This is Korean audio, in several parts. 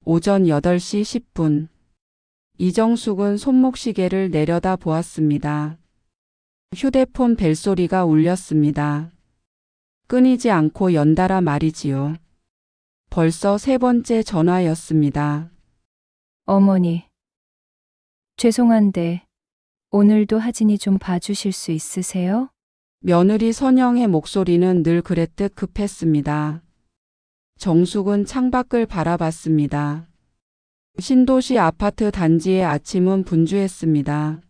오전 8시 10분. 이정숙은 손목시계를 내려다 보았습니다. 휴대폰 벨소리가 울렸습니다. 끊이지 않고 연달아 말이지요. 벌써 세 번째 전화였습니다. 어머니, 죄송한데 오늘도 하진이 좀 봐주실 수 있으세요? 며느리 선영의 목소리는 늘 그랬듯 급했습니다. 정숙은 창밖을 바라봤습니다. 신도시 아파트 단지의 아침은 분주했습니다.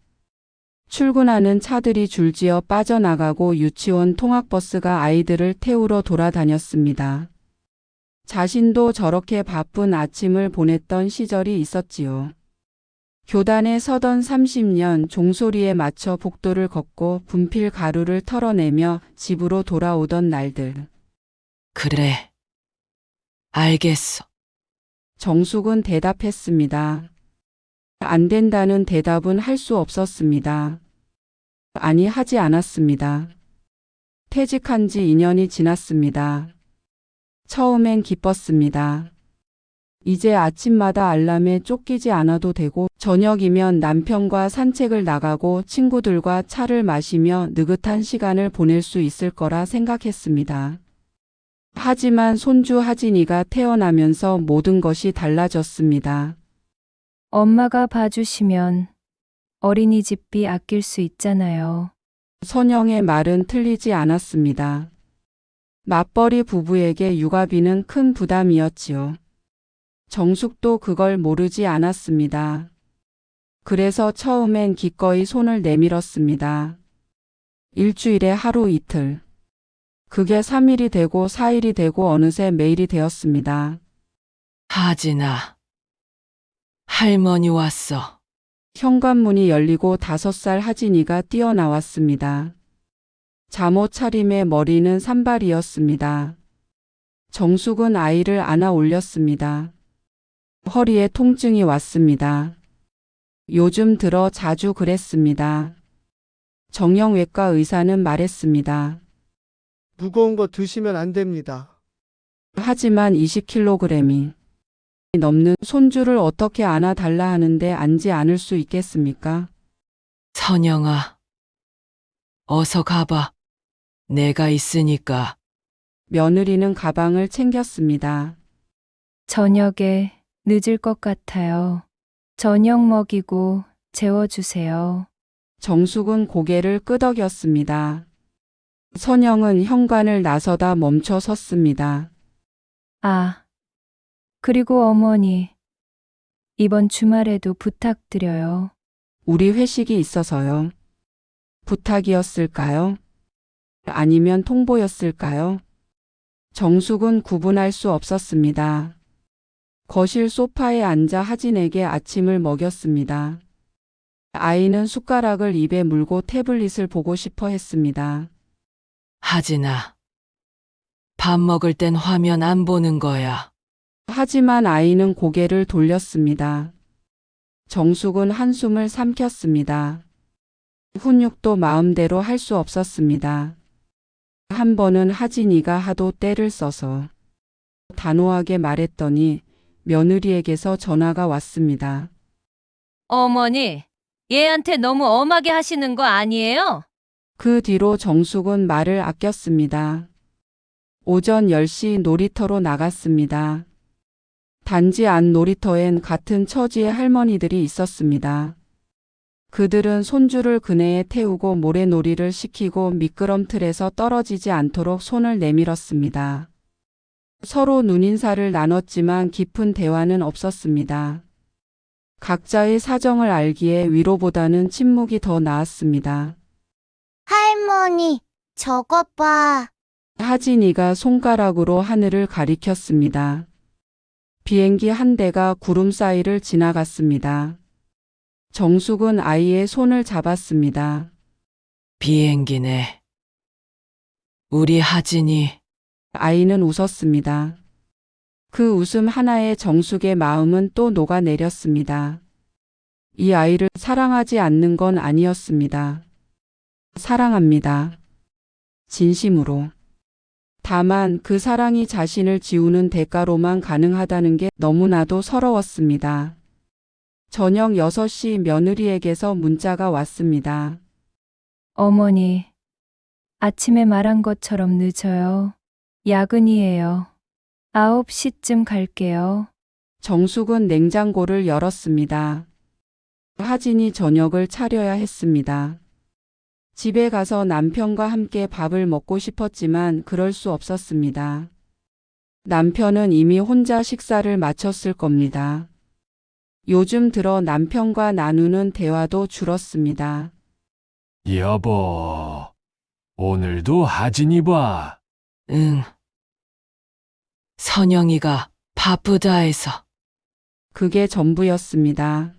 출근하는 차들이 줄지어 빠져나가고 유치원 통학버스가 아이들을 태우러 돌아다녔습니다. 자신도 저렇게 바쁜 아침을 보냈던 시절이 있었지요. 교단에 서던 30년 종소리에 맞춰 복도를 걷고 분필 가루를 털어내며 집으로 돌아오던 날들. 그래. 알겠어. 정숙은 대답했습니다. 안 된다는 대답은 할 수 없었습니다. 아니, 하지 않았습니다. 퇴직한 지 2년이 지났습니다. 처음엔 기뻤습니다. 이제 아침마다 알람에 쫓기지 않아도 되고 저녁이면 남편과 산책을 나가고 친구들과 차를 마시며 느긋한 시간을 보낼 수 있을 거라 생각했습니다. 하지만 손주 하진이가 태어나면서 모든 것이 달라졌습니다. 엄마가 봐주시면 어린이집비 아낄 수 있잖아요. 선영의 말은 틀리지 않았습니다. 맞벌이 부부에게 육아비는 큰 부담이었지요. 정숙도 그걸 모르지 않았습니다. 그래서 처음엔 기꺼이 손을 내밀었습니다. 일주일에 하루 이틀. 그게 3일이 되고 4일이 되고 어느새 매일이 되었습니다. 하진아. 할머니 왔어. 현관문이 열리고 5살 하진이가 뛰어나왔습니다. 잠옷 차림에 머리는 산발이었습니다. 정숙은 아이를 안아 올렸습니다. 허리에 통증이 왔습니다. 요즘 들어 자주 그랬습니다. 정형외과 의사는 말했습니다. 무거운 거 드시면 안 됩니다. 하지만 20kg이 넘는 손주를 어떻게 안아달라 하는데 앉지 않을 수 있겠습니까? 선영아. 어서 가봐. 내가 있으니까. 며느리는 가방을 챙겼습니다. 저녁에 늦을 것 같아요. 저녁 먹이고 재워주세요. 정숙은 고개를 끄덕였습니다. 선영은 현관을 나서다 멈춰 섰습니다. 아, 그리고 어머니, 이번 주말에도 부탁드려요. 우리 회식이 있어서요. 부탁이었을까요? 아니면 통보였을까요? 정숙은 구분할 수 없었습니다. 거실 소파에 앉아 하진에게 아침을 먹였습니다. 아이는 숟가락을 입에 물고 태블릿을 보고 싶어 했습니다. 하진아. 밥 먹을 땐 화면 안 보는 거야. 하지만 아이는 고개를 돌렸습니다. 정숙은 한숨을 삼켰습니다. 훈육도 마음대로 할 수 없었습니다. 한 번은 하진이가 하도 떼를 써서 단호하게 말했더니 며느리에게서 전화가 왔습니다. 어머니, 얘한테 너무 엄하게 하시는 거 아니에요? 그 뒤로 정숙은 말을 아꼈습니다. 오전 10시 놀이터로 나갔습니다. 단지 안 놀이터엔 같은 처지의 할머니들이 있었습니다. 그들은 손주를 그네에 태우고 모래놀이를 시키고 미끄럼틀에서 떨어지지 않도록 손을 내밀었습니다. 서로 눈인사를 나눴지만 깊은 대화는 없었습니다. 각자의 사정을 알기에 위로보다는 침묵이 더 나았습니다. 할머니, 저것 봐. 하진이가 손가락으로 하늘을 가리켰습니다. 비행기 한 대가 구름 사이를 지나갔습니다. 정숙은 아이의 손을 잡았습니다. 비행기네. 우리 하진이. 아이는 웃었습니다. 그 웃음 하나에 정숙의 마음은 또 녹아내렸습니다. 이 아이를 사랑하지 않는 건 아니었습니다. 사랑합니다. 진심으로. 다만 그 사랑이 자신을 지우는 대가로만 가능하다는 게 너무나도 서러웠습니다. 저녁 6시 며느리에게서 문자가 왔습니다. 어머니, 아침에 말한 것처럼 늦어요. 야근이에요. 9시쯤 갈게요. 정숙은 냉장고를 열었습니다. 하진이 저녁을 차려야 했습니다. 집에 가서 남편과 함께 밥을 먹고 싶었지만 그럴 수 없었습니다. 남편은 이미 혼자 식사를 마쳤을 겁니다. 요즘 들어 남편과 나누는 대화도 줄었습니다. 여보, 오늘도 하진이 봐. 응. 선영이가 바쁘다 해서. 그게 전부였습니다.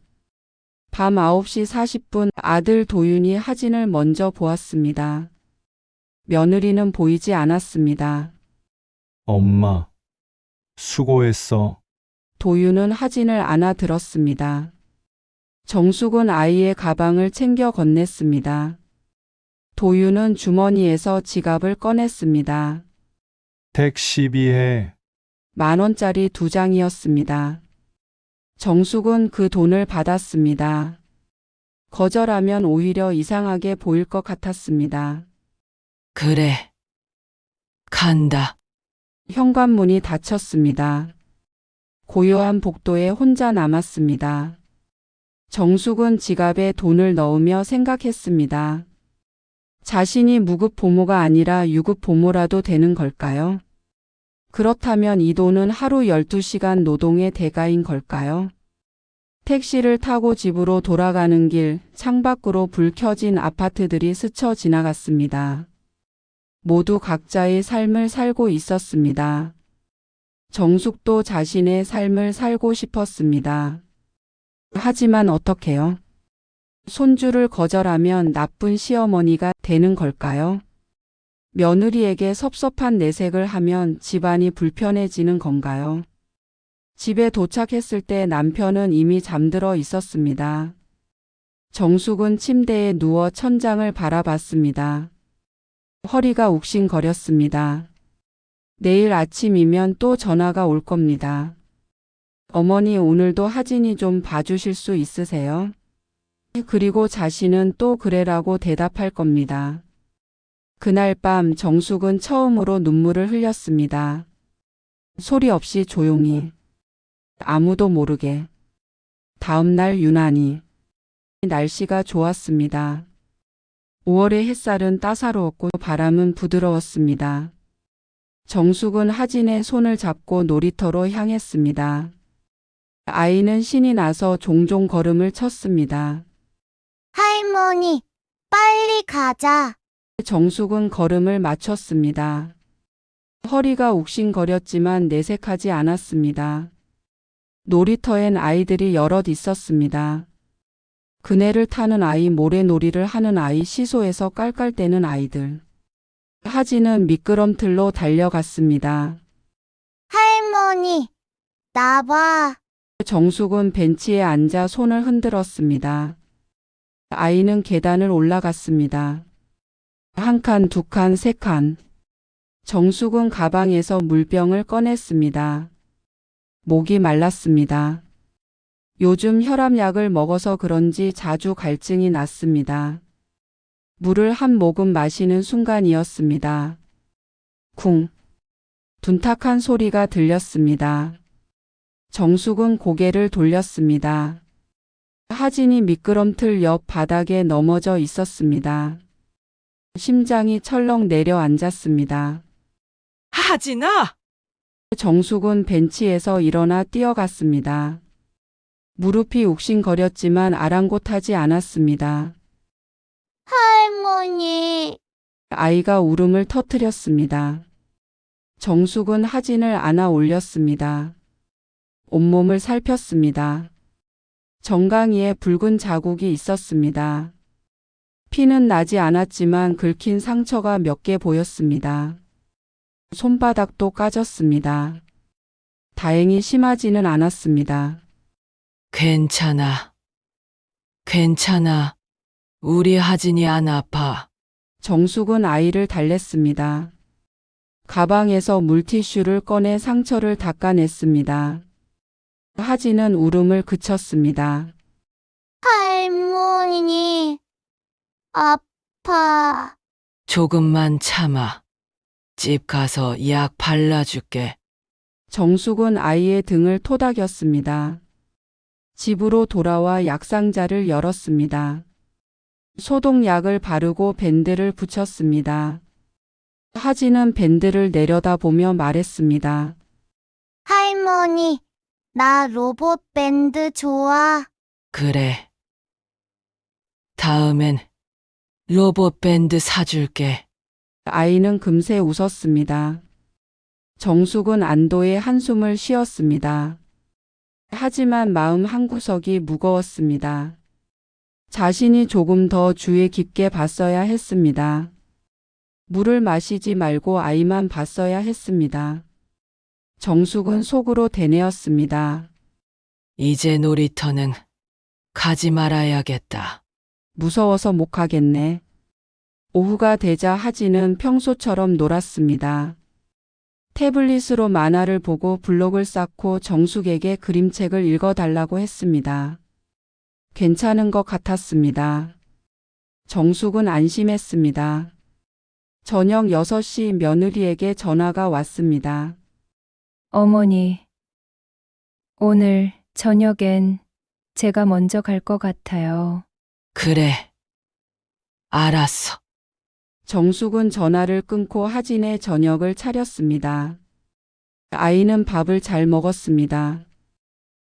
밤 9시 40분 아들 도윤이 하진을 먼저 보았습니다. 며느리는 보이지 않았습니다. 엄마, 수고했어. 도윤은 하진을 안아들었습니다. 정숙은 아이의 가방을 챙겨 건넸습니다. 도윤은 주머니에서 지갑을 꺼냈습니다. 택시비에 10,000원짜리 2장이었습니다. 정숙은 그 돈을 받았습니다. 거절하면 오히려 이상하게 보일 것 같았습니다. 그래. 간다. 현관문이 닫혔습니다. 고요한 복도에 혼자 남았습니다. 정숙은 지갑에 돈을 넣으며 생각했습니다. 자신이 무급 보모가 아니라 유급 보모라도 되는 걸까요? 그렇다면 이 돈은 하루 12시간 노동의 대가인 걸까요? 택시를 타고 집으로 돌아가는 길, 창밖으로 불 켜진 아파트들이 스쳐 지나갔습니다. 모두 각자의 삶을 살고 있었습니다. 정숙도 자신의 삶을 살고 싶었습니다. 하지만 어떡해요? 손주를 거절하면 나쁜 시어머니가 되는 걸까요? 며느리에게 섭섭한 내색을 하면 집안이 불편해지는 건가요? 집에 도착했을 때 남편은 이미 잠들어 있었습니다. 정숙은 침대에 누워 천장을 바라봤습니다. 허리가 욱신거렸습니다. 내일 아침이면 또 전화가 올 겁니다. 어머니, 오늘도 하진이 좀 봐주실 수 있으세요? 그리고 자신은 또 그래라고 대답할 겁니다. 그날 밤 정숙은 처음으로 눈물을 흘렸습니다. 소리 없이 조용히. 아무도 모르게. 다음 날 유난히. 날씨가 좋았습니다. 5월의 햇살은 따사로웠고 바람은 부드러웠습니다. 정숙은 하진의 손을 잡고 놀이터로 향했습니다. 아이는 신이 나서 종종 걸음을 쳤습니다. 할머니, 빨리 가자. 정숙은 걸음을 맞췄습니다. 허리가 욱신거렸지만 내색하지 않았습니다. 놀이터엔 아이들이 여럿 있었습니다. 그네를 타는 아이, 모래놀이를 하는 아이, 시소에서 깔깔대는 아이들. 하진은 미끄럼틀로 달려갔습니다. 할머니, 나 봐. 정숙은 벤치에 앉아 손을 흔들었습니다. 아이는 계단을 올라갔습니다. 1칸, 2칸, 3칸. 정숙은 가방에서 물병을 꺼냈습니다. 목이 말랐습니다. 요즘 혈압약을 먹어서 그런지 자주 갈증이 났습니다. 물을 한 모금 마시는 순간이었습니다. 쿵. 둔탁한 소리가 들렸습니다. 정숙은 고개를 돌렸습니다. 하진이 미끄럼틀 옆 바닥에 넘어져 있었습니다. 심장이 철렁 내려앉았습니다. 하진아! 정숙은 벤치에서 일어나 뛰어갔습니다. 무릎이 욱신거렸지만 아랑곳하지 않았습니다. 할머니. 아이가 울음을 터뜨렸습니다. 정숙은 하진을 안아 올렸습니다. 온몸을 살폈습니다. 정강이에 붉은 자국이 있었습니다. 피는 나지 않았지만 긁힌 상처가 몇 개 보였습니다. 손바닥도 까졌습니다. 다행히 심하지는 않았습니다. 괜찮아. 괜찮아. 우리 하진이 안 아파. 정숙은 아이를 달랬습니다. 가방에서 물티슈를 꺼내 상처를 닦아냈습니다. 하진은 울음을 그쳤습니다. 할머니, 아파. 조금만 참아. 집 가서 약 발라줄게. 정숙은 아이의 등을 토닥였습니다. 집으로 돌아와 약상자를 열었습니다. 소독약을 바르고 밴드를 붙였습니다. 하진은 밴드를 내려다보며 말했습니다. 할머니, 나 로봇 밴드 좋아. 그래. 다음엔 로봇 밴드 사줄게. 아이는 금세 웃었습니다. 정숙은 안도의 한숨을 쉬었습니다. 하지만 마음 한구석이 무거웠습니다. 자신이 조금 더 주의 깊게 봤어야 했습니다. 물을 마시지 말고 아이만 봤어야 했습니다. 정숙은 속으로 되뇌었습니다. 이제 놀이터는 가지 말아야겠다. 무서워서 못 가겠네. 오후가 되자 하진은 평소처럼 놀았습니다. 태블릿으로 만화를 보고 블록을 쌓고 정숙에게 그림책을 읽어달라고 했습니다. 괜찮은 것 같았습니다. 정숙은 안심했습니다. 저녁 6시 며느리에게 전화가 왔습니다. 어머니, 오늘 저녁엔 제가 먼저 갈 것 같아요. 그래. 알았어. 정숙은 전화를 끊고 하진의 저녁을 차렸습니다. 아이는 밥을 잘 먹었습니다.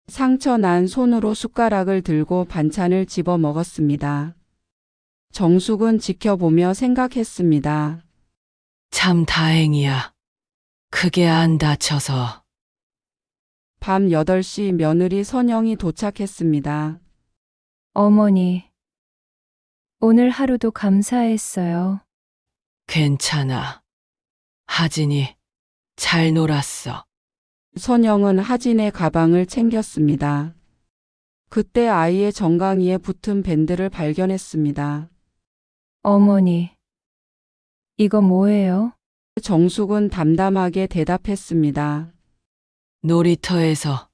상처 난 손으로 숟가락을 들고 반찬을 집어 먹었습니다. 정숙은 지켜보며 생각했습니다. 참 다행이야. 크게 안 다쳐서. 밤 8시 며느리 선영이 도착했습니다. 어머니, 오늘 하루도 감사했어요. 괜찮아. 하진이 잘 놀았어. 선영은 하진의 가방을 챙겼습니다. 그때 아이의 정강이에 붙은 밴드를 발견했습니다. 어머니, 이거 뭐예요? 정숙은 담담하게 대답했습니다. 놀이터에서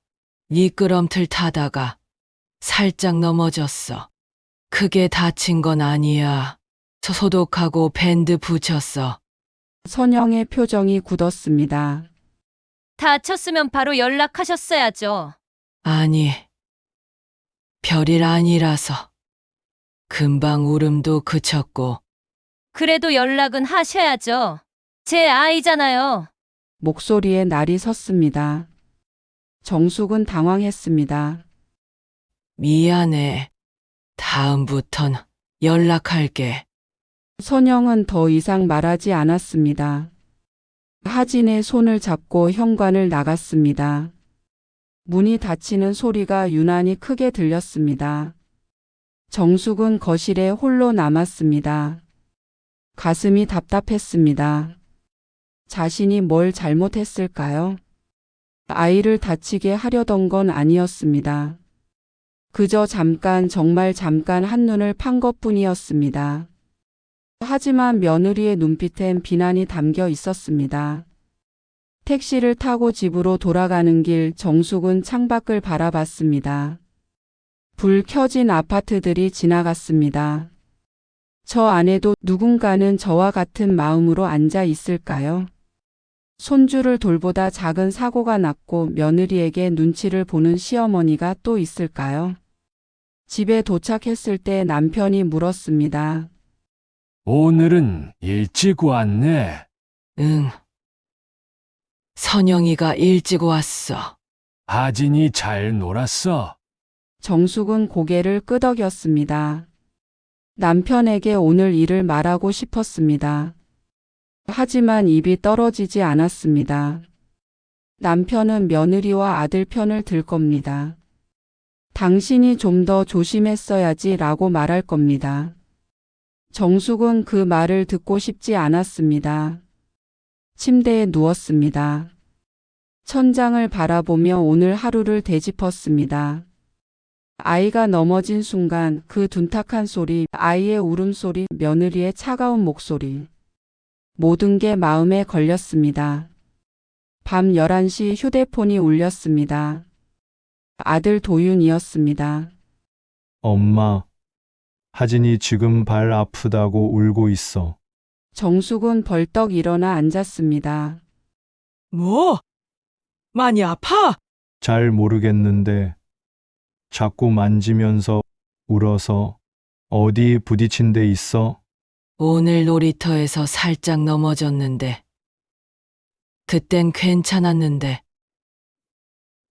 미끄럼틀 타다가 살짝 넘어졌어. 크게 다친 건 아니야. 소독하고 밴드 붙였어. 선영의 표정이 굳었습니다. 다쳤으면 바로 연락하셨어야죠. 아니, 별일 아니라서. 금방 울음도 그쳤고. 그래도 연락은 하셔야죠. 제 아이잖아요. 목소리에 날이 섰습니다. 정숙은 당황했습니다. 미안해. 다음부턴 연락할게. 선영은 더 이상 말하지 않았습니다. 하진의 손을 잡고 현관을 나갔습니다. 문이 닫히는 소리가 유난히 크게 들렸습니다. 정숙은 거실에 홀로 남았습니다. 가슴이 답답했습니다. 자신이 뭘 잘못했을까요? 아이를 다치게 하려던 건 아니었습니다. 그저 잠깐, 정말 잠깐 한눈을 판 것뿐이었습니다. 하지만 며느리의 눈빛엔 비난이 담겨 있었습니다. 택시를 타고 집으로 돌아가는 길 정숙은 창밖을 바라봤습니다. 불 켜진 아파트들이 지나갔습니다. 저 안에도 누군가는 저와 같은 마음으로 앉아 있을까요? 손주를 돌보다 작은 사고가 났고 며느리에게 눈치를 보는 시어머니가 또 있을까요? 집에 도착했을 때 남편이 물었습니다. 오늘은 일찍 왔네. 응. 선영이가 일찍 왔어. 하진이 잘 놀았어. 정숙은 고개를 끄덕였습니다. 남편에게 오늘 일을 말하고 싶었습니다. 하지만 입이 떨어지지 않았습니다. 남편은 며느리와 아들 편을 들 겁니다. 당신이 좀 더 조심했어야지 라고 말할 겁니다. 정숙은 그 말을 듣고 싶지 않았습니다. 침대에 누웠습니다. 천장을 바라보며 오늘 하루를 되짚었습니다. 아이가 넘어진 순간 그 둔탁한 소리, 아이의 울음소리, 며느리의 차가운 목소리. 모든 게 마음에 걸렸습니다. 밤 11시 휴대폰이 울렸습니다. 아들 도윤이었습니다. 엄마, 하진이 지금 발 아프다고 울고 있어. 정숙은 벌떡 일어나 앉았습니다. 뭐? 많이 아파? 잘 모르겠는데 자꾸 만지면서 울어서 어디 부딪힌 데 있어? 오늘 놀이터에서 살짝 넘어졌는데. 그땐 괜찮았는데.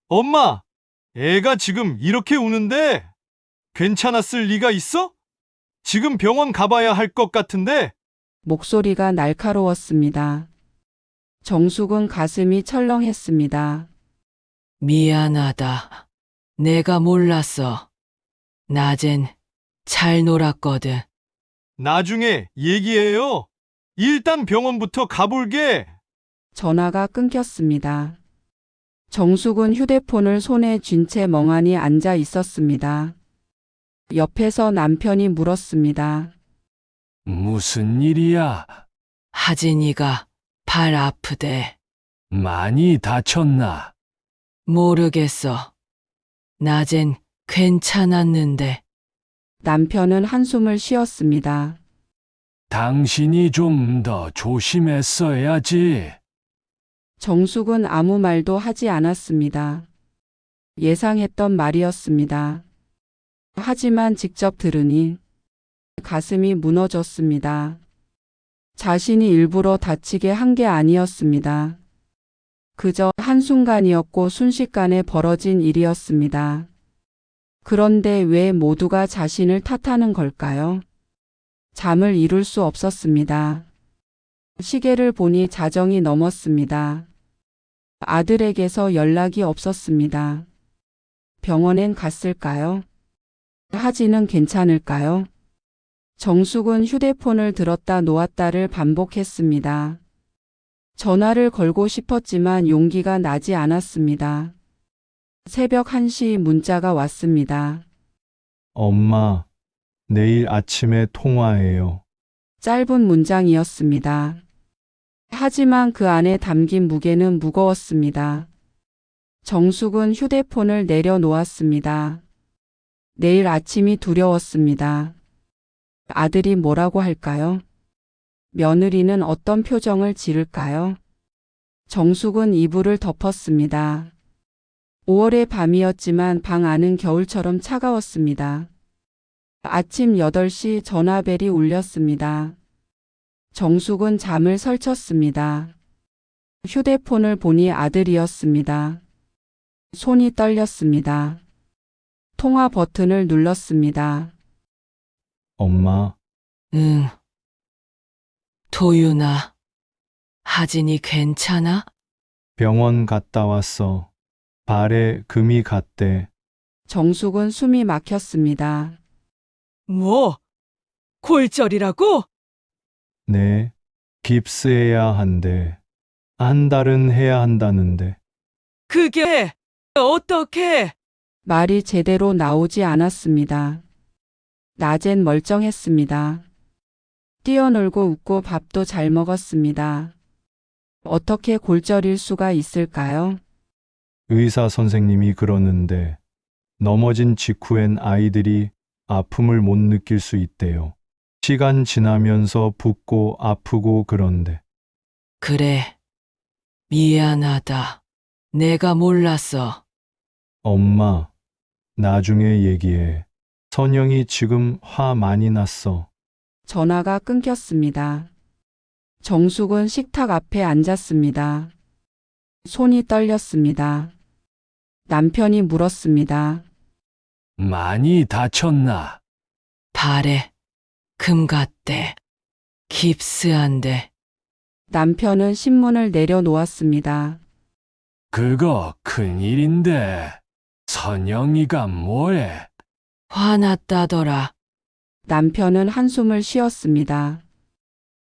엄마, 애가 지금 이렇게 우는데 괜찮았을 리가 있어? 지금 병원 가봐야 할 것 같은데. 목소리가 날카로웠습니다. 정숙은 가슴이 철렁했습니다. 미안하다. 내가 몰랐어. 낮엔 잘 놀았거든. 나중에 얘기해요. 일단 병원부터 가볼게. 전화가 끊겼습니다. 정숙은 휴대폰을 손에 쥔 채 멍하니 앉아 있었습니다. 옆에서 남편이 물었습니다. 무슨 일이야? 하진이가 발 아프대. 많이 다쳤나? 모르겠어. 낮엔 괜찮았는데. 남편은 한숨을 쉬었습니다. 당신이 좀 더 조심했어야지. 정숙은 아무 말도 하지 않았습니다. 예상했던 말이었습니다. 하지만 직접 들으니 가슴이 무너졌습니다. 자신이 일부러 다치게 한 게 아니었습니다. 그저 한순간이었고 순식간에 벌어진 일이었습니다. 그런데 왜 모두가 자신을 탓하는 걸까요? 잠을 이룰 수 없었습니다. 시계를 보니 자정이 넘었습니다. 아들에게서 연락이 없었습니다. 병원엔 갔을까요? 하진은 괜찮을까요? 정숙은 휴대폰을 들었다 놓았다를 반복했습니다. 전화를 걸고 싶었지만 용기가 나지 않았습니다. 새벽 1시 문자가 왔습니다. 엄마, 내일 아침에 통화해요. 짧은 문장이었습니다. 하지만 그 안에 담긴 무게는 무거웠습니다. 정숙은 휴대폰을 내려놓았습니다. 내일 아침이 두려웠습니다. 아들이 뭐라고 할까요? 며느리는 어떤 표정을 지을까요? 정숙은 이불을 덮었습니다. 5월의 밤이었지만 방 안은 겨울처럼 차가웠습니다. 아침 8시 전화벨이 울렸습니다. 정숙은 잠을 설쳤습니다. 휴대폰을 보니 아들이었습니다. 손이 떨렸습니다. 통화 버튼을 눌렀습니다. 엄마, 응. 도윤아, 하진이 괜찮아? 병원 갔다 왔어. 발에 금이 갔대. 정숙은 숨이 막혔습니다. 뭐? 골절이라고? 네, 깁스해야 한대. 한 달은 해야 한다는데. 그게 어떻게? 말이 제대로 나오지 않았습니다. 낮엔 멀쩡했습니다. 뛰어놀고 웃고 밥도 잘 먹었습니다. 어떻게 골절일 수가 있을까요? 의사 선생님이 그러는데 넘어진 직후엔 아이들이 아픔을 못 느낄 수 있대요. 시간 지나면서 붓고 아프고 그런데. 그래. 미안하다. 내가 몰랐어. 엄마, 나중에 얘기해. 선영이 지금 화 많이 났어. 전화가 끊겼습니다. 정숙은 식탁 앞에 앉았습니다. 손이 떨렸습니다. 남편이 물었습니다. 많이 다쳤나? 발에 금 갔대. 깁스한대. 남편은 신문을 내려놓았습니다. 그거 큰일인데. 선영이가 뭐해? 화났다더라. 남편은 한숨을 쉬었습니다.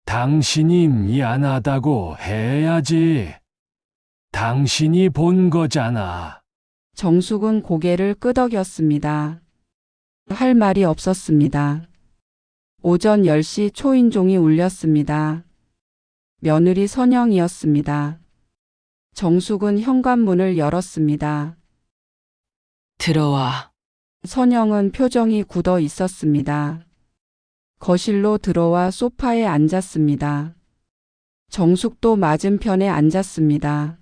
당신이 미안하다고 해야지. 당신이 본 거잖아. 정숙은 고개를 끄덕였습니다. 할 말이 없었습니다. 오전 10시 초인종이 울렸습니다. 며느리 선영이었습니다. 정숙은 현관문을 열었습니다. 들어와. 선영은 표정이 굳어 있었습니다. 거실로 들어와 소파에 앉았습니다. 정숙도 맞은편에 앉았습니다.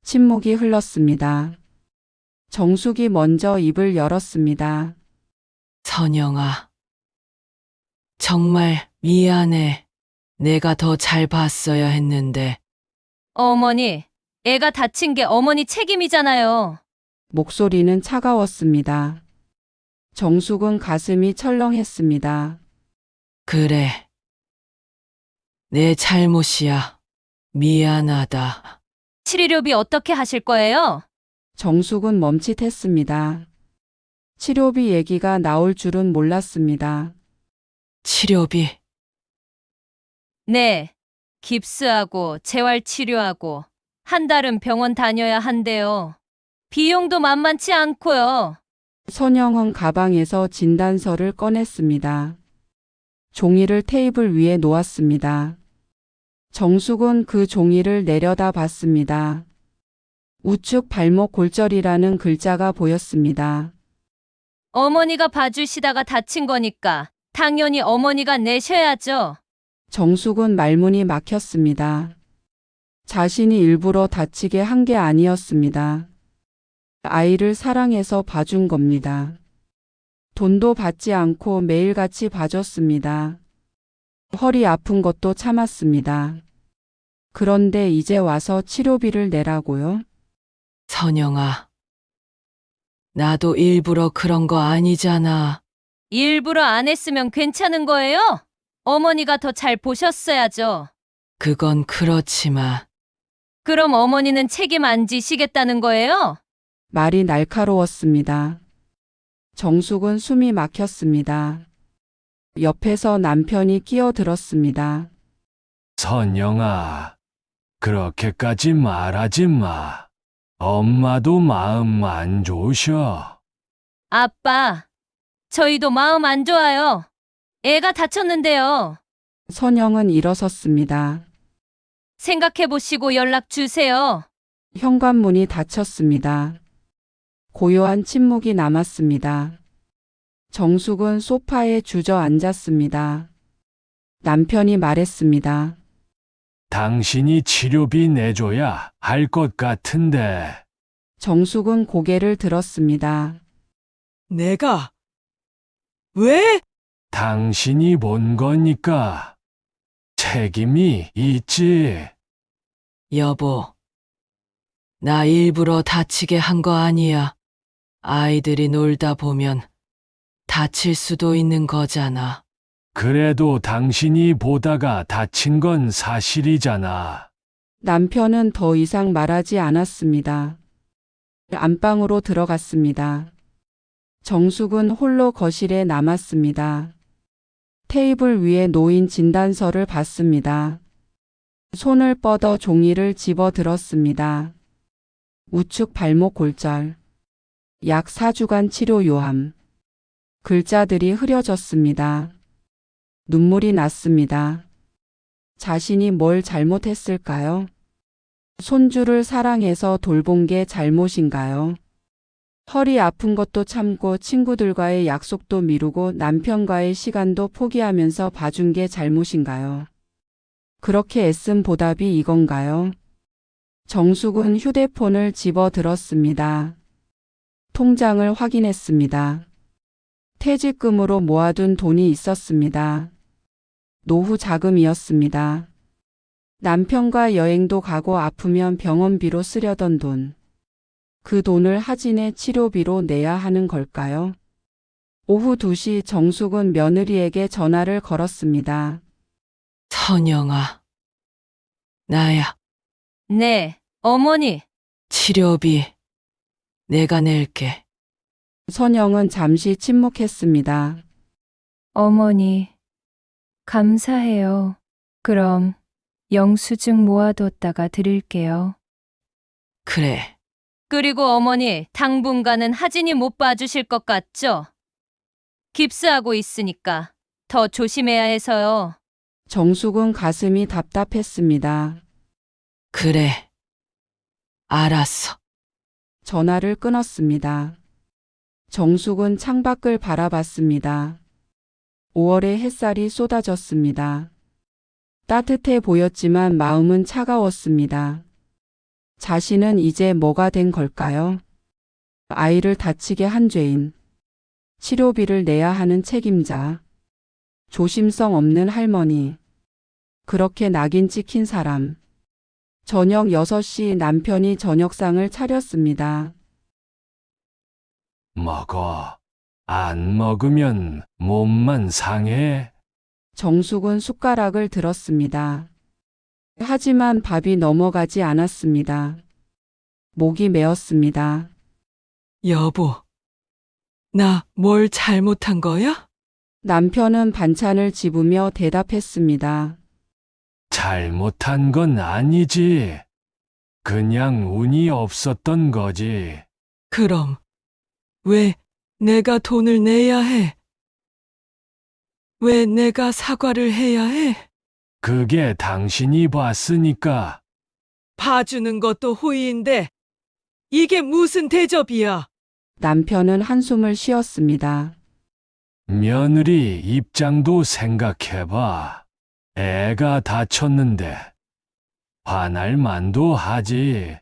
침묵이 흘렀습니다. 정숙이 먼저 입을 열었습니다. 선영아. 정말 미안해. 내가 더 잘 봤어야 했는데. 어머니, 애가 다친 게 어머니 책임이잖아요. 목소리는 차가웠습니다. 정숙은 가슴이 철렁했습니다. 그래. 내 잘못이야. 미안하다. 치료비 어떻게 하실 거예요? 정숙은 멈칫했습니다. 치료비 얘기가 나올 줄은 몰랐습니다. 치료비. 네. 깁스하고 재활 치료하고 한 달은 병원 다녀야 한대요. 비용도 만만치 않고요. 선영은 가방에서 진단서를 꺼냈습니다. 종이를 테이블 위에 놓았습니다. 정숙은 그 종이를 내려다 봤습니다. 우측 발목 골절이라는 글자가 보였습니다. 어머니가 봐주시다가 다친 거니까 당연히 어머니가 내셔야죠. 정숙은 말문이 막혔습니다. 자신이 일부러 다치게 한 게 아니었습니다. 아이를 사랑해서 봐준 겁니다. 돈도 받지 않고 매일같이 봐줬습니다. 허리 아픈 것도 참았습니다. 그런데 이제 와서 치료비를 내라고요? 선영아. 나도 일부러 그런 거 아니잖아. 일부러 안 했으면 괜찮은 거예요? 어머니가 더 잘 보셨어야죠. 그건 그렇지만. 그럼 어머니는 책임 안 지시겠다는 거예요? 말이 날카로웠습니다. 정숙은 숨이 막혔습니다. 옆에서 남편이 끼어들었습니다. 선영아, 그렇게까지 말하지 마. 엄마도 마음 안 좋으셔. 아빠, 저희도 마음 안 좋아요. 애가 다쳤는데요. 선영은 일어섰습니다. 생각해보시고 연락 주세요. 현관문이 닫혔습니다. 고요한 침묵이 남았습니다. 정숙은 소파에 주저앉았습니다. 남편이 말했습니다. 당신이 치료비 내줘야 할 것 같은데. 정숙은 고개를 들었습니다. 내가 왜? 당신이 본 거니까 책임이 있지. 여보. 나 일부러 다치게 한 거 아니야. 아이들이 놀다 보면 다칠 수도 있는 거잖아. 그래도 당신이 보다가 다친 건 사실이잖아. 남편은 더 이상 말하지 않았습니다. 안방으로 들어갔습니다. 정숙은 홀로 거실에 남았습니다. 테이블 위에 놓인 진단서를 봤습니다. 손을 뻗어 종이를 집어 들었습니다. 우측 발목 골절. 약 4주간 치료 요함. 글자들이 흐려졌습니다. 눈물이 났습니다. 자신이 뭘 잘못했을까요? 손주를 사랑해서 돌본 게 잘못인가요? 허리 아픈 것도 참고 친구들과의 약속도 미루고 남편과의 시간도 포기하면서 봐준 게 잘못인가요? 그렇게 애쓴 보답이 이건가요? 정숙은 휴대폰을 집어 들었습니다. 통장을 확인했습니다. 퇴직금으로 모아둔 돈이 있었습니다. 노후 자금이었습니다. 남편과 여행도 가고 아프면 병원비로 쓰려던 돈. 그 돈을 하진의 치료비로 내야 하는 걸까요? 오후 2시 정숙은 며느리에게 전화를 걸었습니다. 선영아. 나야. 네, 어머니. 치료비 내가 낼게. 선영은 잠시 침묵했습니다. 어머니, 감사해요. 그럼 영수증 모아뒀다가 드릴게요. 그래. 그리고 어머니, 당분간은 하진이 못 봐주실 것 같죠? 깁스하고 있으니까 더 조심해야 해서요. 정숙은 가슴이 답답했습니다. 그래. 알았어. 전화를 끊었습니다. 정숙은 창밖을 바라봤습니다. 5월의 햇살이 쏟아졌습니다. 따뜻해 보였지만 마음은 차가웠습니다. 자신은 이제 뭐가 된 걸까요? 아이를 다치게 한 죄인, 치료비를 내야 하는 책임자, 조심성 없는 할머니, 그렇게 낙인 찍힌 사람. 저녁 6시 남편이 저녁상을 차렸습니다. 먹어. 안 먹으면 몸만 상해. 정숙은 숟가락을 들었습니다. 하지만 밥이 넘어가지 않았습니다. 목이 메었습니다. 여보, 나 뭘 잘못한 거야? 남편은 반찬을 집으며 대답했습니다. 잘못한 건 아니지. 그냥 운이 없었던 거지. 그럼 왜 내가 돈을 내야 해? 왜 내가 사과를 해야 해? 그게 당신이 봤으니까. 봐주는 것도 호의인데 이게 무슨 대접이야? 남편은 한숨을 쉬었습니다. 며느리 입장도 생각해봐. 애가 다쳤는데 화날 만도 하지.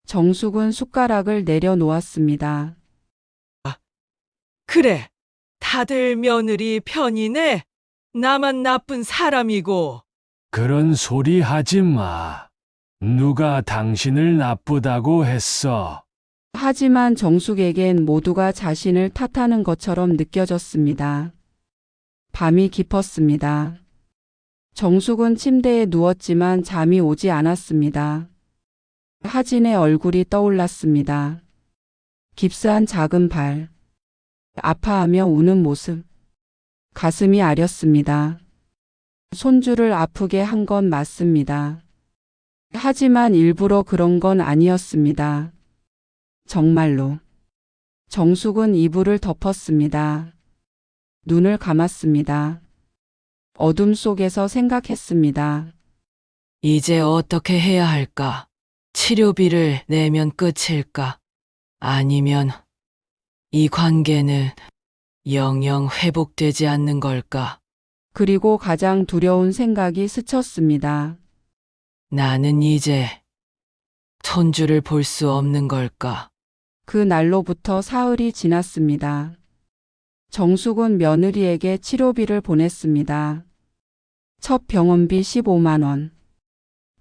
정숙은 숟가락을 내려놓았습니다. 그래, 다들 며느리 편이네. 나만 나쁜 사람이고. 그런 소리 하지 마. 누가 당신을 나쁘다고 했어. 하지만 정숙에겐 모두가 자신을 탓하는 것처럼 느껴졌습니다. 밤이 깊었습니다. 정숙은 침대에 누웠지만 잠이 오지 않았습니다. 하진의 얼굴이 떠올랐습니다. 깁스한 작은 발, 아파하며 우는 모습, 가슴이 아렸습니다. 손주를 아프게 한 건 맞습니다. 하지만 일부러 그런 건 아니었습니다. 정말로. 정숙은 이불을 덮었습니다. 눈을 감았습니다. 어둠 속에서 생각했습니다. 이제 어떻게 해야 할까? 치료비를 내면 끝일까? 아니면 이 관계는 영영 회복되지 않는 걸까? 그리고 가장 두려운 생각이 스쳤습니다. 나는 이제 손주를 볼 수 없는 걸까? 그 날로부터 사흘이 지났습니다. 정숙은 며느리에게 치료비를 보냈습니다. 첫 병원비 15만 원.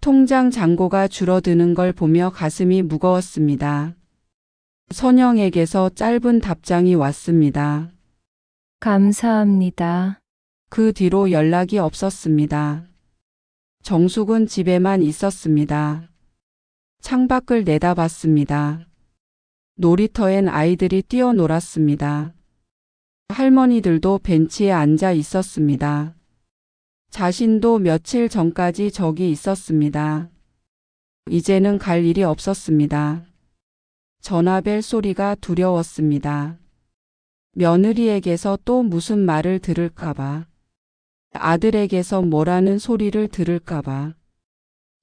통장 잔고가 줄어드는 걸 보며 가슴이 무거웠습니다. 선영에게서 짧은 답장이 왔습니다. 감사합니다. 그 뒤로 연락이 없었습니다. 정숙은 집에만 있었습니다. 창밖을 내다봤습니다. 놀이터엔 아이들이 뛰어놀았습니다. 할머니들도 벤치에 앉아 있었습니다. 자신도 며칠 전까지 저기 있었습니다. 이제는 갈 일이 없었습니다. 전화벨 소리가 두려웠습니다. 며느리에게서 또 무슨 말을 들을까봐. 아들에게서 뭐라는 소리를 들을까봐.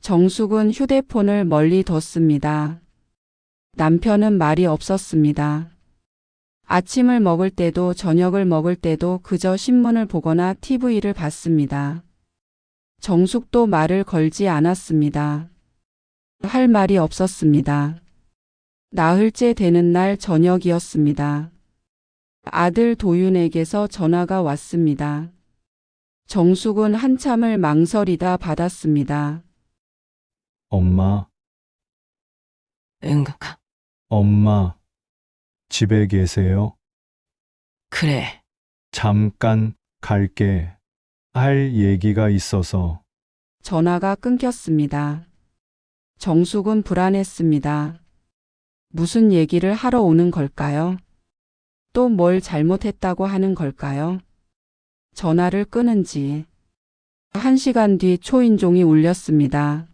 정숙은 휴대폰을 멀리 뒀습니다. 남편은 말이 없었습니다. 아침을 먹을 때도 저녁을 먹을 때도 그저 신문을 보거나 TV를 봤습니다. 정숙도 말을 걸지 않았습니다. 할 말이 없었습니다. 나흘째 되는 날 저녁이었습니다. 아들 도윤에게서 전화가 왔습니다. 정숙은 한참을 망설이다 받았습니다. 엄마, 응, 엄마, 집에 계세요? 그래. 잠깐 갈게. 할 얘기가 있어서. 전화가 끊겼습니다. 정숙은 불안했습니다. 무슨 얘기를 하러 오는 걸까요? 또 뭘 잘못했다고 하는 걸까요? 전화를 끊은 지 1시간 뒤 초인종이 울렸습니다.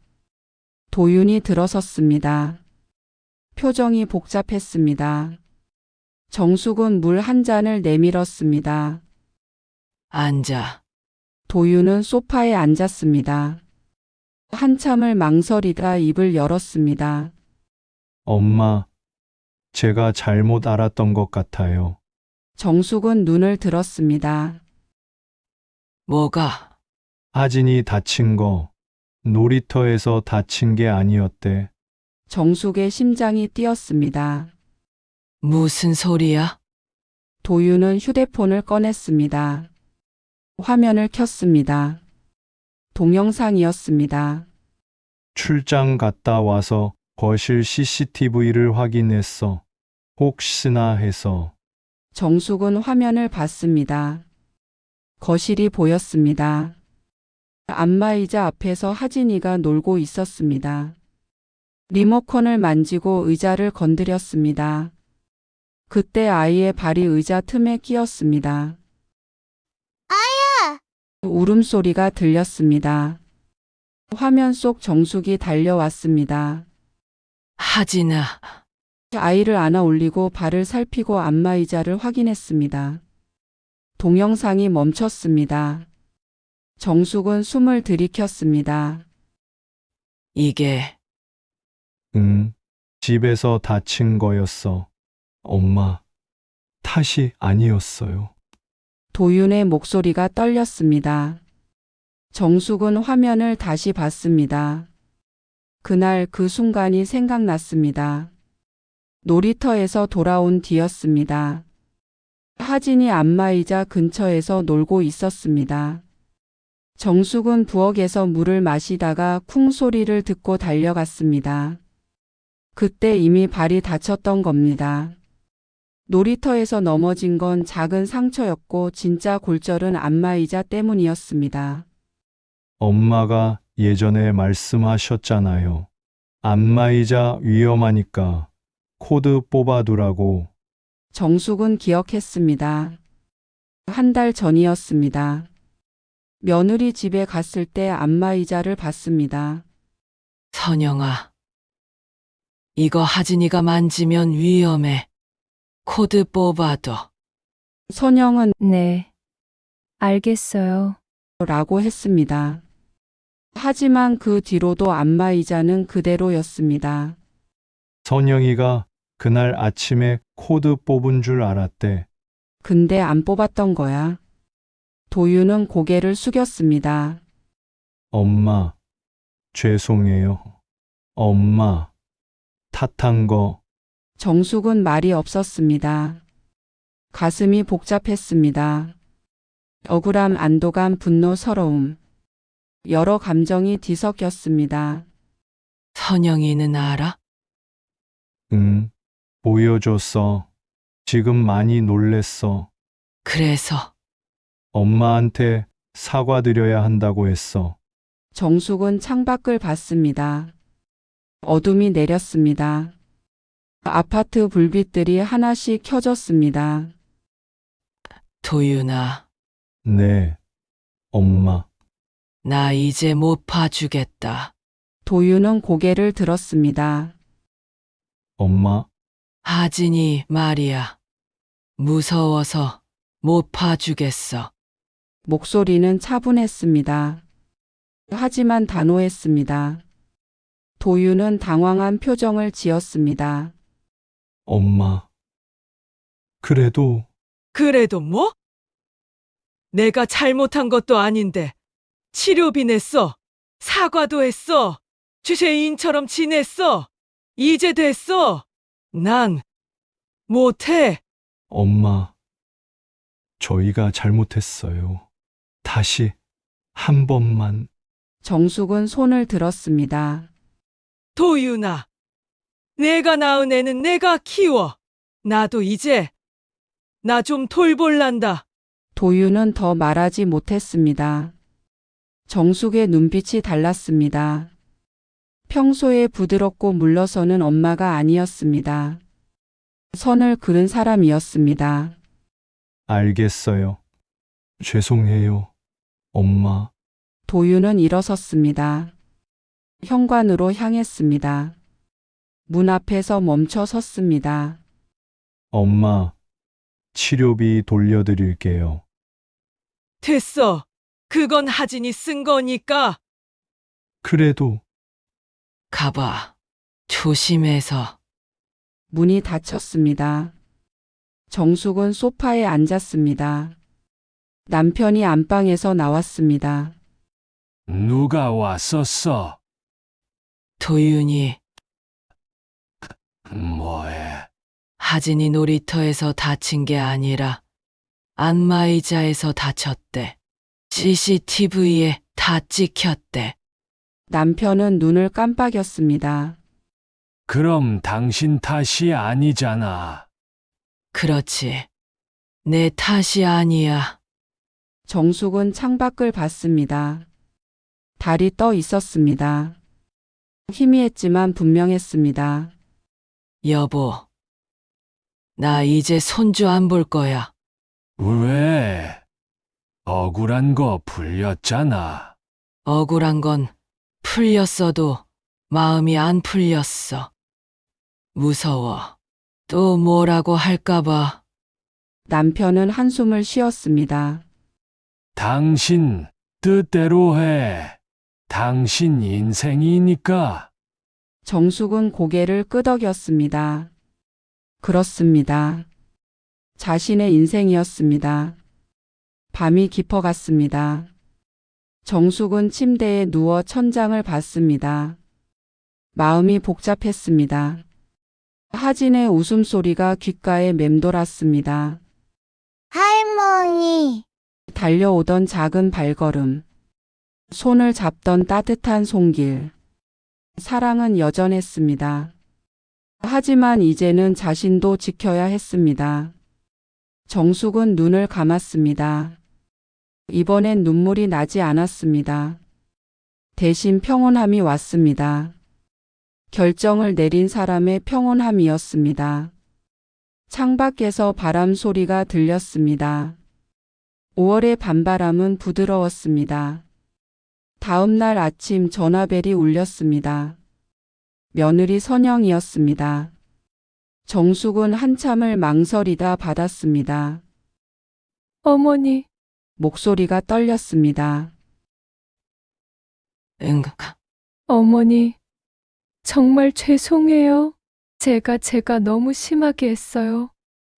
도윤이 들어섰습니다. 표정이 복잡했습니다. 정숙은 물 한 잔을 내밀었습니다. 앉아. 도윤은 소파에 앉았습니다. 한참을 망설이다 입을 열었습니다. 엄마, 제가 잘못 알았던 것 같아요. 정숙은 눈을 들었습니다. 뭐가? 하진이 다친 거 놀이터에서 다친 게 아니었대. 정숙의 심장이 뛰었습니다. 무슨 소리야? 도윤은 휴대폰을 꺼냈습니다. 화면을 켰습니다. 동영상이었습니다. 출장 갔다 와서 거실 CCTV를 확인했어. 혹시나 해서. 정숙은 화면을 봤습니다. 거실이 보였습니다. 안마의자 앞에서 하진이가 놀고 있었습니다. 리모컨을 만지고 의자를 건드렸습니다. 그때 아이의 발이 의자 틈에 끼었습니다. 아야! 울음소리가 들렸습니다. 화면 속 정숙이 달려왔습니다. 하진아, 아이를 안아 올리고 발을 살피고 안마의자를 확인했습니다. 동영상이 멈췄습니다. 정숙은 숨을 들이켰습니다. 이게 응, 집에서 다친 거였어. 엄마, 탓이 아니었어요. 도윤의 목소리가 떨렸습니다. 정숙은 화면을 다시 봤습니다. 그날 그 순간이 생각났습니다. 놀이터에서 돌아온 뒤였습니다. 하진이 안마의자 근처에서 놀고 있었습니다. 정숙은 부엌에서 물을 마시다가 쿵 소리를 듣고 달려갔습니다. 그때 이미 발이 다쳤던 겁니다. 놀이터에서 넘어진 건 작은 상처였고 진짜 골절은 안마의자 때문이었습니다. 엄마가 예전에 말씀하셨잖아요. 안마의자 위험하니까 코드 뽑아두라고. 정숙은 기억했습니다. 한 달 전이었습니다. 며느리 집에 갔을 때 안마의자를 봤습니다. 선영아. 이거 하진이가 만지면 위험해. 코드 뽑아둬. 선영은 네. 알겠어요. 라고 했습니다. 하지만 그 뒤로도 안마의자는 그대로였습니다. 선영이가 그날 아침에 코드 뽑은 줄 알았대. 근데 안 뽑았던 거야. 도윤은 고개를 숙였습니다. 엄마, 죄송해요. 엄마, 탓한 거. 정숙은 말이 없었습니다. 가슴이 복잡했습니다. 억울함, 안도감, 분노, 서러움. 여러 감정이 뒤섞였습니다. 선영이는 알아? 응, 보여줬어. 지금 많이 놀랬어. 그래서 엄마한테 사과드려야 한다고 했어. 정숙은 창밖을 봤습니다. 어둠이 내렸습니다. 아파트 불빛들이 하나씩 켜졌습니다. 도윤아, 네, 엄마. 나 이제 못 봐주겠다. 도윤은 고개를 들었습니다. 엄마, 하진이 말이야. 무서워서 못 봐주겠어. 목소리는 차분했습니다. 하지만 단호했습니다. 도윤은 당황한 표정을 지었습니다. 엄마. 그래도 그래도 뭐? 내가 잘못한 것도 아닌데 치료비 냈어. 사과도 했어. 죄인처럼 지냈어. 이제 됐어. 난 못해. 엄마, 저희가 잘못했어요. 다시 한 번만. 정숙은 손을 들었습니다. 도윤아, 내가 낳은 애는 내가 키워. 나도 이제 나 좀 돌볼란다. 도윤은 더 말하지 못했습니다. 정숙의 눈빛이 달랐습니다. 평소에 부드럽고 물러서는 엄마가 아니었습니다. 선을 그은 사람이었습니다. 알겠어요. 죄송해요. 엄마. 도윤은 일어섰습니다. 현관으로 향했습니다. 문 앞에서 멈춰 섰습니다. 엄마, 치료비 돌려드릴게요. 됐어. 그건 하진이 쓴 거니까. 그래도 가봐. 조심해서. 문이 닫혔습니다. 정숙은 소파에 앉았습니다. 남편이 안방에서 나왔습니다. 누가 왔었어? 도윤이. 뭐해? 하진이 놀이터에서 다친 게 아니라 안마의자에서 다쳤대. CCTV에 다 찍혔대. 남편은 눈을 깜빡였습니다. 그럼 당신 탓이 아니잖아. 그렇지. 내 탓이 아니야. 정숙은 창밖을 봤습니다. 달이 떠 있었습니다. 희미했지만 분명했습니다. 여보. 나 이제 손주 안 볼 거야. 왜? 억울한 거 풀렸잖아. 억울한 건 풀렸어도 마음이 안 풀렸어. 무서워. 또 뭐라고 할까봐. 남편은 한숨을 쉬었습니다. 당신 뜻대로 해. 당신 인생이니까. 정숙은 고개를 끄덕였습니다. 그렇습니다. 자신의 인생이었습니다. 밤이 깊어갔습니다. 정숙은 침대에 누워 천장을 봤습니다. 마음이 복잡했습니다. 하진의 웃음소리가 귓가에 맴돌았습니다. 할머니. 달려오던 작은 발걸음. 손을 잡던 따뜻한 손길. 사랑은 여전했습니다. 하지만 이제는 자신도 지켜야 했습니다. 정숙은 눈을 감았습니다. 이번엔 눈물이 나지 않았습니다. 대신 평온함이 왔습니다. 결정을 내린 사람의 평온함이었습니다. 창밖에서 바람 소리가 들렸습니다. 5월의 밤바람은 부드러웠습니다. 다음 날 아침 전화벨이 울렸습니다. 며느리 선영이었습니다. 정숙은 한참을 망설이다 받았습니다. 어머니, 목소리가 떨렸습니다. 응. 어머니, 정말 죄송해요. 제가 너무 심하게 했어요.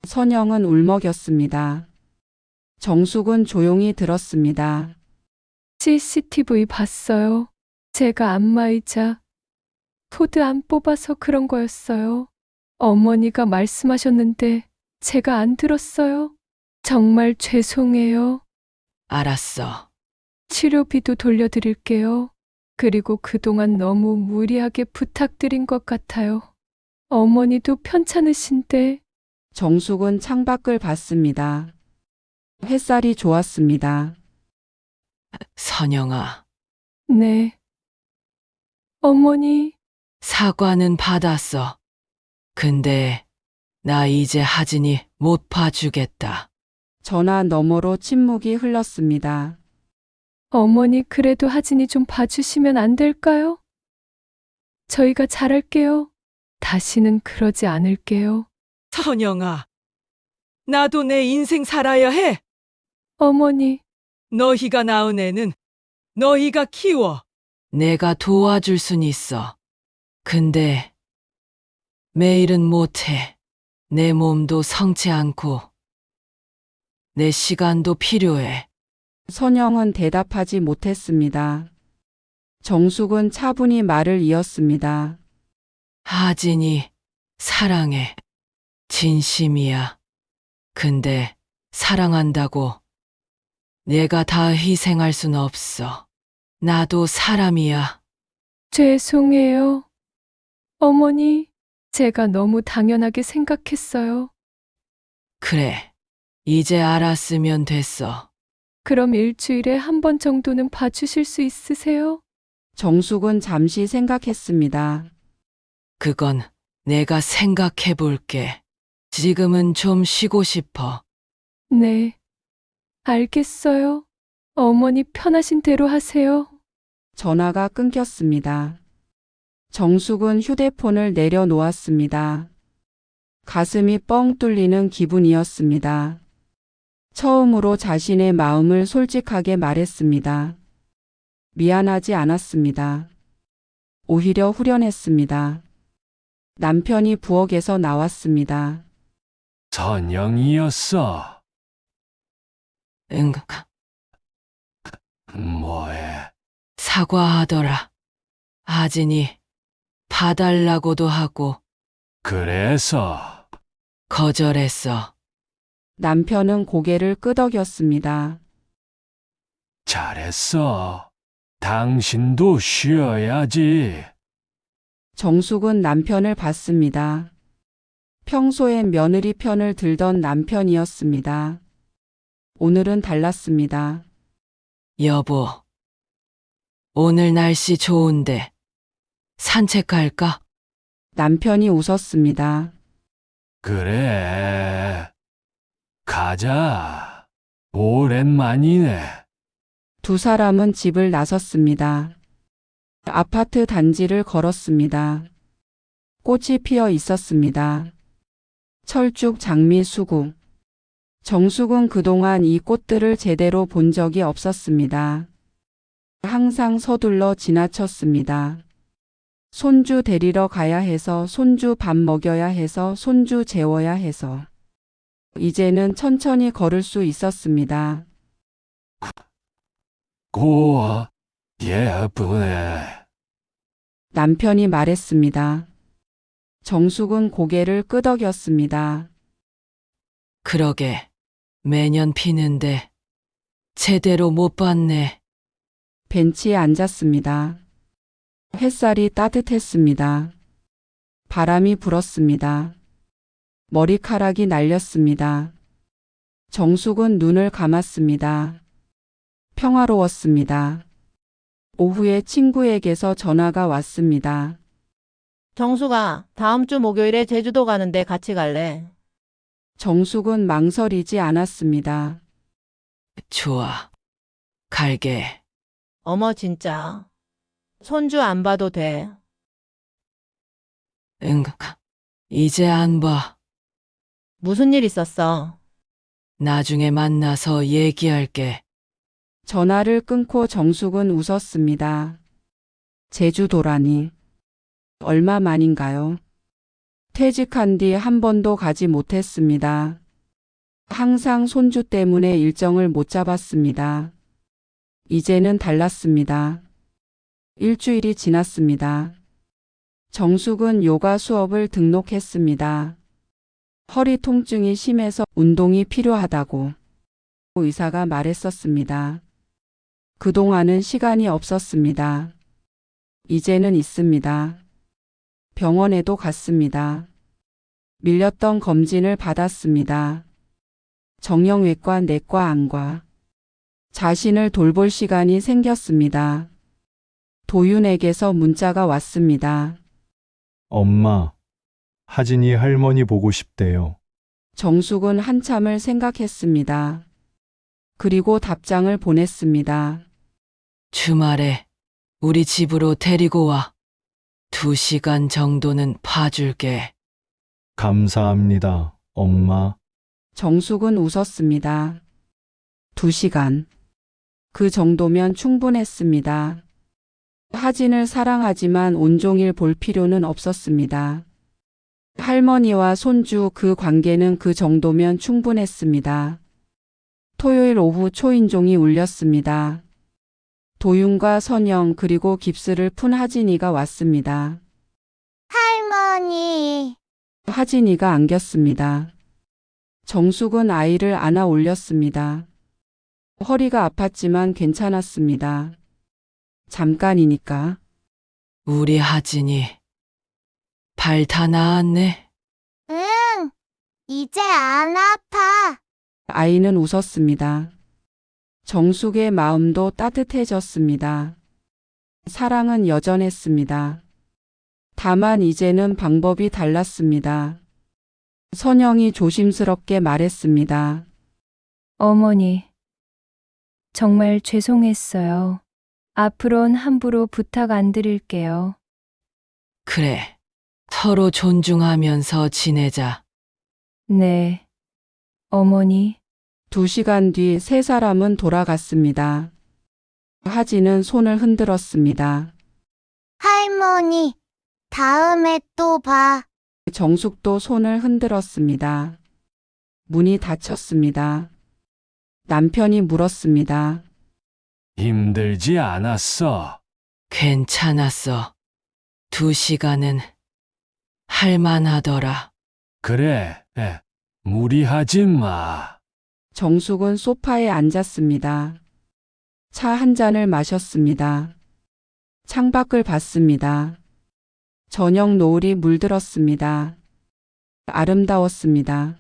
선영은 울먹였습니다. 정숙은 조용히 들었습니다. CCTV 봤어요. 제가 안마의자, 코드 안 뽑아서 그런 거였어요. 어머니가 말씀하셨는데 제가 안 들었어요. 정말 죄송해요. 알았어. 치료비도 돌려드릴게요. 그리고 그동안 너무 무리하게 부탁드린 것 같아요. 어머니도 편찮으신데. 정숙은 창밖을 봤습니다. 햇살이 좋았습니다. 선영아. 네. 어머니. 사과는 받았어. 근데 나 이제 하진이 못 봐주겠다. 전화 너머로 침묵이 흘렀습니다. 어머니 그래도 하진이 좀 봐주시면 안 될까요? 저희가 잘할게요. 다시는 그러지 않을게요. 선영아. 나도 내 인생 살아야 해. 어머니. 너희가 낳은 애는 너희가 키워. 내가 도와줄 순 있어. 근데 매일은 못해. 내 몸도 성치 않고 내 시간도 필요해. 선영은 대답하지 못했습니다. 정숙은 차분히 말을 이었습니다. 하진이 사랑해. 진심이야. 근데 사랑한다고 내가 다 희생할 순 없어. 나도 사람이야. 죄송해요. 어머니, 제가 너무 당연하게 생각했어요. 그래. 이제 알았으면 됐어. 그럼 일주일에 한 번 정도는 봐주실 수 있으세요? 정숙은 잠시 생각했습니다. 그건 내가 생각해 볼게. 지금은 좀 쉬고 싶어. 네. 알겠어요. 어머니 편하신 대로 하세요. 전화가 끊겼습니다. 정숙은 휴대폰을 내려놓았습니다. 가슴이 뻥 뚫리는 기분이었습니다. 처음으로 자신의 마음을 솔직하게 말했습니다. 미안하지 않았습니다. 오히려 후련했습니다. 남편이 부엌에서 나왔습니다. 선영이었어. 응, 뭐해? 사과하더라. 하진이 봐달라고도 하고 그래서 거절했어. 남편은 고개를 끄덕였습니다. 잘했어. 당신도 쉬어야지. 정숙은 남편을 봤습니다. 평소엔 며느리 편을 들던 남편이었습니다. 오늘은 달랐습니다. 여보, 오늘 날씨 좋은데 산책 갈까? 남편이 웃었습니다. 그래. 가자. 오랜만이네. 두 사람은 집을 나섰습니다. 아파트 단지를 걸었습니다. 꽃이 피어 있었습니다. 철쭉, 장미, 수국. 정숙은 그동안 이 꽃들을 제대로 본 적이 없었습니다. 항상 서둘러 지나쳤습니다. 손주 데리러 가야 해서, 손주 밥 먹여야 해서, 손주 재워야 해서. 이제는 천천히 걸을 수 있었습니다. 고와 예쁘네. 남편이 말했습니다. 정숙은 고개를 끄덕였습니다. 그러게, 매년 피는데 제대로 못 봤네. 벤치에 앉았습니다. 햇살이 따뜻했습니다. 바람이 불었습니다. 머리카락이 날렸습니다. 정숙은 눈을 감았습니다. 평화로웠습니다. 오후에 친구에게서 전화가 왔습니다. 정수가 다음 주 목요일에 제주도 가는데 같이 갈래? 정숙은 망설이지 않았습니다. 좋아, 갈게. 어머 진짜. 손주 안 봐도 돼. 응, 이제 안 봐. 무슨 일 있었어? 나중에 만나서 얘기할게. 전화를 끊고 정숙은 웃었습니다. 제주도라니. 얼마 만인가요? 퇴직한 뒤 한 번도 가지 못했습니다. 항상 손주 때문에 일정을 못 잡았습니다. 이제는 달랐습니다. 일주일이 지났습니다. 정숙은 요가 수업을 등록했습니다. 허리 통증이 심해서 운동이 필요하다고 의사가 말했었습니다. 그동안은 시간이 없었습니다. 이제는 있습니다. 병원에도 갔습니다. 밀렸던 검진을 받았습니다. 정형외과, 내과, 안과. 자신을 돌볼 시간이 생겼습니다. 도윤에게서 문자가 왔습니다. 엄마, 하진이 할머니 보고 싶대요. 정숙은 한참을 생각했습니다. 그리고 답장을 보냈습니다. 주말에 우리 집으로 데리고 와. 2시간 정도는 봐줄게. 감사합니다, 엄마. 정숙은 웃었습니다. 2시간. 그 정도면 충분했습니다. 하진을 사랑하지만 온종일 볼 필요는 없었습니다. 할머니와 손주 그 관계는 그 정도면 충분했습니다. 토요일 오후 초인종이 울렸습니다. 도윤과 선영 그리고 깁스를 푼 하진이가 왔습니다. 할머니. 하진이가 안겼습니다. 정숙은 아이를 안아 올렸습니다. 허리가 아팠지만 괜찮았습니다. 잠깐이니까. 우리 하진이 발 다 나았네. 응. 이제 안 아파. 아이는 웃었습니다. 정숙의 마음도 따뜻해졌습니다. 사랑은 여전했습니다. 다만 이제는 방법이 달랐습니다. 선영이 조심스럽게 말했습니다. 어머니, 정말 죄송했어요. 앞으론 함부로 부탁 안 드릴게요. 그래, 서로 존중하면서 지내자. 네, 어머니. 2시간 뒤 세 사람은 돌아갔습니다. 하진은 손을 흔들었습니다. 할머니, 다음에 또 봐. 정숙도 손을 흔들었습니다. 문이 닫혔습니다. 남편이 물었습니다. 힘들지 않았어. 괜찮았어. 2시간은 할만하더라. 그래, 무리하지 마. 정숙은 소파에 앉았습니다. 차 한 잔을 마셨습니다. 창밖을 봤습니다. 저녁 노을이 물들었습니다. 아름다웠습니다.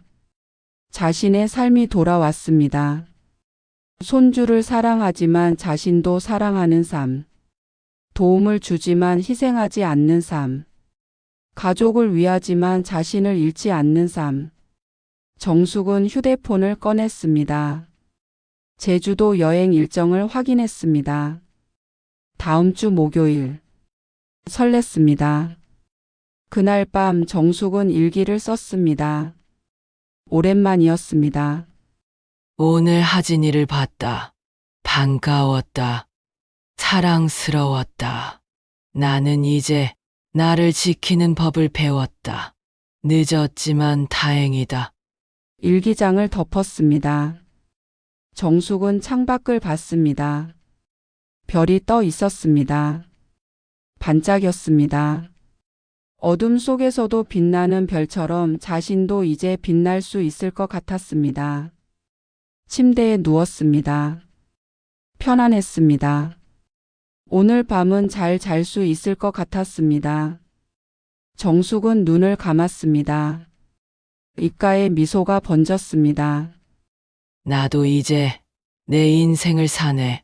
자신의 삶이 돌아왔습니다. 손주를 사랑하지만 자신도 사랑하는 삶. 도움을 주지만 희생하지 않는 삶. 가족을 위하지만 자신을 잃지 않는 삶. 정숙은 휴대폰을 꺼냈습니다. 제주도 여행 일정을 확인했습니다. 다음 주 목요일. 설렜습니다. 그날 밤 정숙은 일기를 썼습니다. 오랜만이었습니다. 오늘 하진이를 봤다. 반가웠다. 사랑스러웠다. 나는 이제 나를 지키는 법을 배웠다. 늦었지만 다행이다. 일기장을 덮었습니다. 정숙은 창밖을 봤습니다. 별이 떠 있었습니다. 반짝였습니다. 어둠 속에서도 빛나는 별처럼 자신도 이제 빛날 수 있을 것 같았습니다. 침대에 누웠습니다. 편안했습니다. 오늘 밤은 잘 잘 수 있을 것 같았습니다. 정숙은 눈을 감았습니다. 입가에 미소가 번졌습니다. 나도 이제 내 인생을 사네.